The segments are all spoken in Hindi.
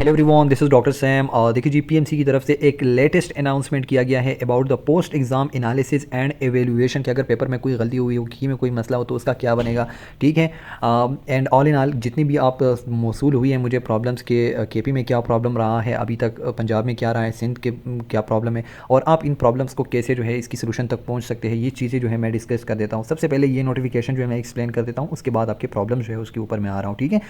Hello everyone, this is doctor Sam. और देखिए जी, पीएमसी की तरफ से एक लेटेस्ट अनाउंसमेंट किया गया है about the post exam analysis and evaluation कि अगर पेपर में कोई गलती हुई हो, की में कोई मसला हो तो उसका क्या बनेगा। ठीक है। एंड ऑल इन ऑल जितनी भी आप मौसूल हुई हैं मुझे प्रॉब्लम्स के केपी में क्या प्रॉब्लम रहा है अभी तक, पंजाब में क्या रहा है, सिंध के क्या प्रॉब्लम है, और आप इन प्रॉब्लम्स को कैसे जो है इसकी सोल्यूशन तक पहुँच सकते हैं, ये चीज़ें जो है मैं डिस्कस कर देता हूँ। सबसे पहले ये नोटिफिकेशन जो है मैं एक्सप्लेन कर देता हूँ, उसके बाद आपके प्रॉब्लम जो है उसके ऊपर मैं आ रहा हूँ। ठीक है।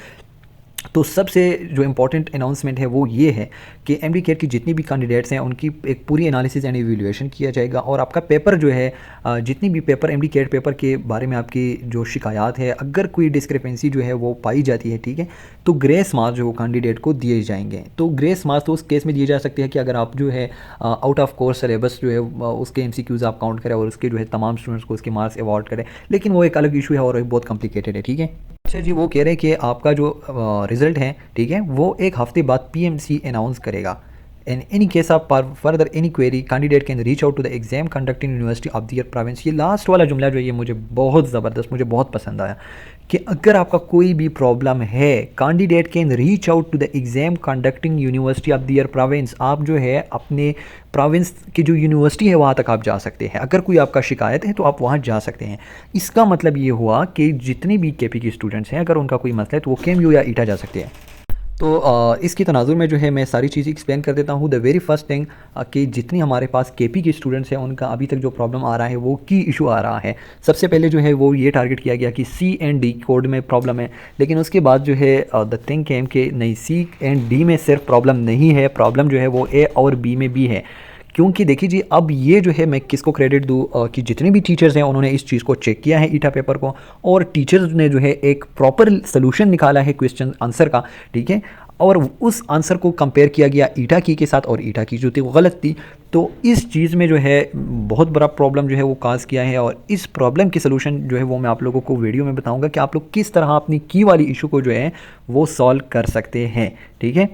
तो सबसे जो इम्पोर्टेंट अनाउंसमेंट है वो ये है कि एमडी केट की जितनी भी कैंडिडेट्स हैं उनकी एक पूरी एनालिसिस एंड इवैल्यूएशन किया जाएगा, और आपका पेपर जो है जितनी भी पेपर एमडी केट पेपर के बारे में आपकी जो शिकायत है, अगर कोई डिस्क्रिपेंसी जो है वो पाई जाती है, ठीक है, तो ग्रेस मार्क्स जो कैंडिडेट को दिए जाएंगे। तो ग्रेस मार्क्स तो उस केस में दिए जा सकते हैं कि अगर आप जो है आउट ऑफ कोर्स सिलेबस जो है उसके एमसीक्यूज़ आप काउंट करें और उसके जो है तमाम स्टूडेंट्स को उसके मार्क्स अवॉर्ड करें, लेकिन वो एक अलग इशू है और बहुत कॉम्प्लिकेटेड है। ठीक है। अच्छा जी, वो कह रहे हैं कि आपका जो रिज़ल्ट है, ठीक है, वो एक हफ्ते बाद पीएमसी अनाउंस करेगा। In any case of further any query candidate can reach out to the exam conducting university of their province. ये लास्ट वाला जुमला जो है ये मुझे बहुत ज़बरदस्त, मुझे बहुत पसंद आया कि अगर आपका कोई भी प्रॉब्लम है, candidate can reach out to the exam conducting university of their province. आप जो है अपने प्रोविंस की जो यूनिवर्सिटी है वहाँ तक आप जा सकते हैं। अगर कोई आपका शिकायत है तो आप वहाँ जा सकते हैं। इसका मतलब ये हुआ कि जितने भी केपी के स्टूडेंट्स हैं, अगर उनका कोई मसला है तो वो केएमयू या ईटा जा सकते हैं। तो इसकी तनाजुर में जो है मैं सारी चीज़ें एक्सप्लेन कर देता हूँ। द वेरी फर्स्ट थिंग कि जितनी हमारे पास केपी के स्टूडेंट्स हैं उनका अभी तक जो प्रॉब्लम आ रहा है वो की इशू आ रहा है। सबसे पहले जो है वो ये टारगेट किया गया कि सी एंड डी कोड में प्रॉब्लम है, लेकिन उसके बाद जो है द थिंग केम के नहीं, सी एंड डी में सिर्फ प्रॉब्लम नहीं है, प्रॉब्लम जो है वो ए और बी में भी है। क्योंकि देखिए जी, अब ये जो है मैं किसको क्रेडिट दूँ कि जितने भी टीचर्स हैं उन्होंने इस चीज़ को चेक किया है ईटा पेपर को, और टीचर्स ने जो है एक प्रॉपर सोल्यूशन निकाला है क्वेश्चन आंसर का। ठीक है। और उस आंसर को कंपेयर किया गया ईटा की के साथ, और ईटा की जो थी वो गलत थी। तो इस चीज़ में जो है बहुत बड़ा प्रॉब्लम जो है वो काज किया है, और इस प्रॉब्लम की सलूशन जो है वो मैं आप लोगों को वीडियो में बताऊंगा कि आप लोग किस तरह अपनी की वाली इशू को जो है वो सॉल्व कर सकते हैं। ठीक है।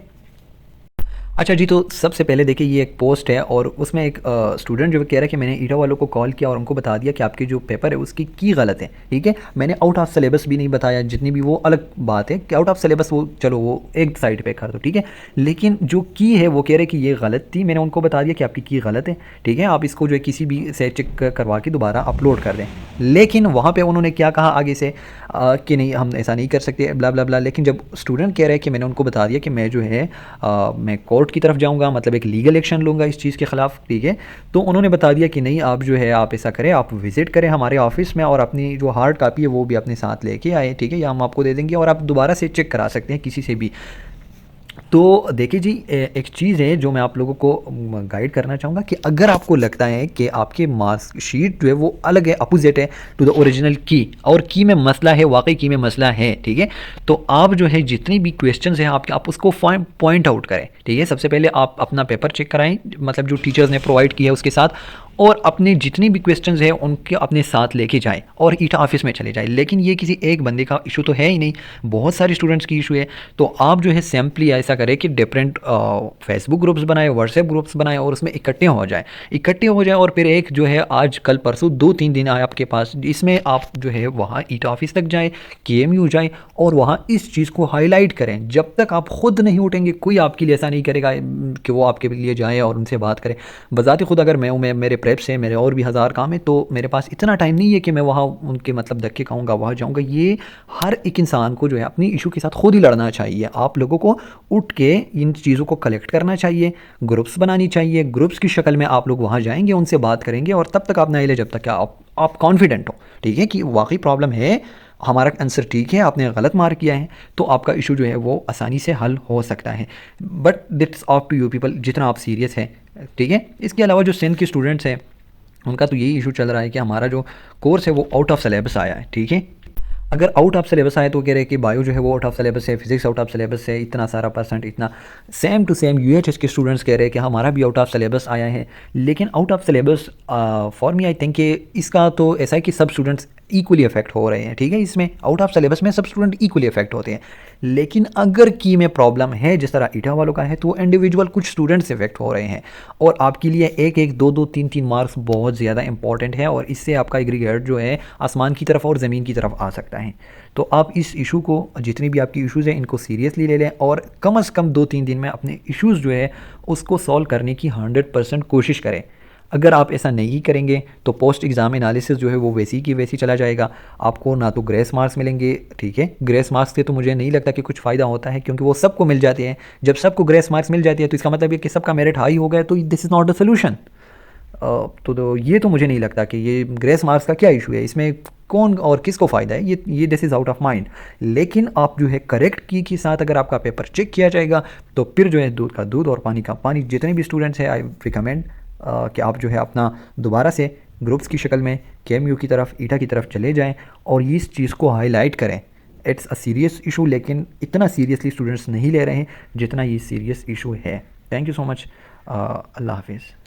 अच्छा जी, तो सबसे पहले देखिए ये एक पोस्ट है और उसमें एक स्टूडेंट जो कह रहा है कि मैंने ईटा वालों को कॉल किया और उनको बता दिया कि आपकी जो पेपर है उसकी की गलत है। ठीक है। मैंने आउट ऑफ सिलेबस भी नहीं बताया, जितनी भी वो अलग बात है कि आउट ऑफ सिलेबस वो चलो वो एक साइड पे कर दो। ठीक है। लेकिन जो की है वो कह रहे कि ये गलत थी, मैंने उनको बता दिया कि आपकी की गलत है। ठीक है। आप इसको जो है किसी भी से चेक करवा के दोबारा अपलोड कर दें। लेकिन वहाँ पर उन्होंने क्या कहा आगे से कि नहीं, हम ऐसा नहीं कर सकते, ब्ला ब्ला ब्ला। लेकिन जब स्टूडेंट कह रहे हैं कि मैंने उनको बता दिया कि मैं जो है मैं कोर्ट की तरफ जाऊंगा, मतलब एक लीगल एक्शन लूँगा इस चीज़ के ख़िलाफ़। ठीक है। तो उन्होंने बता दिया कि नहीं, आप जो है आप ऐसा करें, आप विज़िट करें हमारे ऑफिस में और अपनी जो हार्ड कापी है वो भी अपने साथ लेके आए। ठीक है। या हम आपको दे देंगे और आप दोबारा से चेक करा सकते हैं किसी से भी। तो देखिए जी, एक चीज़ है जो मैं आप लोगों को गाइड करना चाहूँगा कि अगर आपको लगता है कि आपके मार्कशीट जो है वो अलग है, अपोजिट है टू द ओरिजिनल की, और की में मसला है, वाकई की में मसला है, ठीक है, तो आप जो है जितनी भी क्वेश्चंस हैं आपके, आप उसको पॉइंट आउट करें। ठीक है। सबसे पहले आप अपना पेपर चेक कराएं, मतलब जो टीचर्स ने प्रोवाइड किया है उसके साथ, और अपने जितनी भी क्वेश्चंस हैं उनके अपने साथ लेके जाएं और ईटा ऑफिस में चले जाएं। लेकिन ये किसी एक बंदे का इशू तो है ही नहीं, बहुत सारे स्टूडेंट्स की इशू है। तो आप जो है सिंपली ऐसा करें कि डिफरेंट फेसबुक ग्रुप्स बनाए, व्हाट्सएप ग्रुप्स बनाए, और उसमें इकट्ठे हो जाए और फिर एक जो है आज कल परसों 2-3 दिन आए आपके पास, इसमें आप जो है वहाँ ईटा ऑफिस तक जाएँ, केएमयू जाएँ और वहाँ इस चीज़ को हाईलाइट करें। जब तक आप खुद नहीं उठेंगे कोई आपके लिए ऐसा नहीं करेगा कि वो आपके लिए जाएँ और उनसे बात करें। बज़ात खुद अगर मैं मेरे प्रेप से मेरे और भी हज़ार काम है, तो मेरे पास इतना टाइम नहीं है कि मैं वहाँ उनके मतलब धक्के खाऊंगा, वहाँ जाऊँगा। ये हर एक इंसान को जो है अपनी इशू के साथ खुद ही लड़ना चाहिए। आप लोगों को उठ के इन चीज़ों को कलेक्ट करना चाहिए, ग्रुप्स बनानी चाहिए, ग्रुप्स की शक्ल में आप लोग वहाँ जाएंगे, उनसे बात करेंगे, और तब तक आप नहीं ले जब तक आप कॉन्फिडेंट हो, ठीक है, कि वाकई प्रॉब्लम है, हमारा आंसर ठीक है, आपने गलत मार्क किया है, तो आपका इशू जो है वो आसानी से हल हो सकता है। But it's up to you people, जितना आप सीरियस हैं। ठीक है। इसके अलावा जो सिंध के स्टूडेंट्स हैं उनका तो यही इशू चल रहा है कि हमारा जो कोर्स है वो आउट ऑफ सिलेबस आया है। ठीक है। अगर आउट ऑफ सिलेबस आए तो कह रहे हैं कि बायो जो है वो आउट ऑफ सिलेबस है, फिजिक्स आउट ऑफ सिलेबस है, इतना सारा परसेंट, इतना सेम टू सेम यूएचएस के स्टूडेंट्स कह रहे हैं कि हमारा भी आउट ऑफ सिलेबस आया है। लेकिन out of syllabus for me I think कि इसका तो ऐसा है कि सब स्टूडेंट्स इक्वली अफेक्ट हो रहे हैं, ठीक है। इसमें आउट ऑफ सिलेबस में सब स्टूडेंट इक्वली अफेक्ट होते हैं, लेकिन अगर की में प्रॉब्लम है जिस तरह ईटा वालों का है तो इंडिविजुअल कुछ स्टूडेंट्स इफेक्ट हो रहे हैं, और आपके लिए एक एक दो दो तीन तीन मार्क्स बहुत ज़्यादा इंपॉर्टेंट है, और इससे आपका एग्रीगेट जो है आसमान की तरफ और ज़मीन की तरफ आ सकता है। तो आप इस इशू को, जितनी भी आपकी इश्यूज़ हैं इनको सीरियसली ले लें, और कम से कम 2-3 दिन में अपने इश्यूज़ जो है उसको सॉल्व करने की 100% कोशिश करें। अगर आप ऐसा नहीं करेंगे तो पोस्ट एग्ज़ाम एनालिसिस जो है वो वैसी की वैसी चला जाएगा, आपको ना तो ग्रेस मार्क्स मिलेंगे, ठीक है। ग्रेस मार्क्स से तो मुझे नहीं लगता कि कुछ फ़ायदा होता है, क्योंकि वो सबको मिल जाते हैं। जब सबको ग्रेस मार्क्स मिल जाती है तो इसका मतलब है कि सबका मेरिट हाई हो गया, तो this is not the solution. ये तो मुझे नहीं लगता कि ये ग्रेस मार्क्स का क्या इशू है, इसमें कौन और किसको फ़ायदा है, ये this is out of mind. लेकिन आप जो है करेक्ट की के साथ अगर आपका पेपर चेक किया जाएगा तो फिर जो है दूध का दूध और पानी का पानी। जितने भी स्टूडेंट्स हैं आई रिकमेंड कि आप जो है अपना दोबारा से ग्रुप्स की शक्ल में KMU की तरफ, ईटा की तरफ चले जाएं और इस चीज़ को हाईलाइट करें। इट्स अ सीरियस इशू, लेकिन इतना सीरियसली स्टूडेंट्स नहीं ले रहे हैं जितना ये सीरियस इशू है। Thank you so much. अल्लाह हाफिज़।